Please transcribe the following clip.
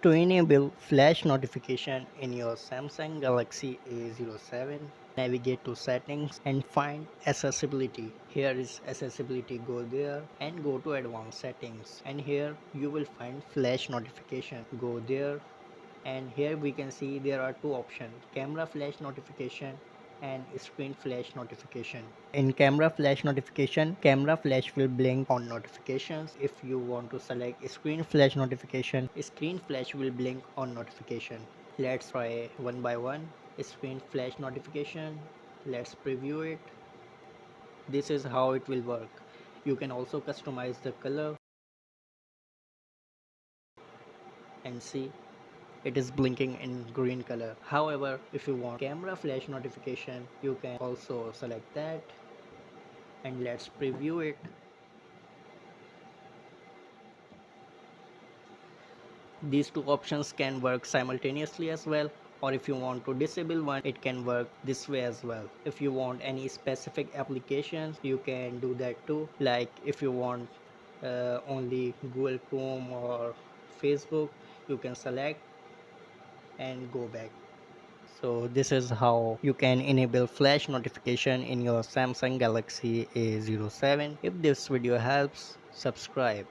To enable flash notification in your Samsung Galaxy A07, navigate to settings and find accessibility. Here is accessibility, go there and go to advanced settings, and here you will find flash notification. Go there and here we can see there are two options: camera flash notification and screen flash notification. In camera flash will blink on notifications. If you want to select screen flash notification, screen flash will blink on notification. Let's try one by one. Screen flash notification, let's preview it. This is how it will work. You can also customize the color and see it is blinking in green color. However, if you want camera flash notification, you can also select that, and let's preview it. These two options can work simultaneously as well, or if you want to disable one, it can work this way as well. If you want any specific applications, you can do that too. Like if you want only Google Chrome or Facebook, you can select and go back. So this is how you can enable flash notification in your Samsung Galaxy A07. If this video helps, subscribe.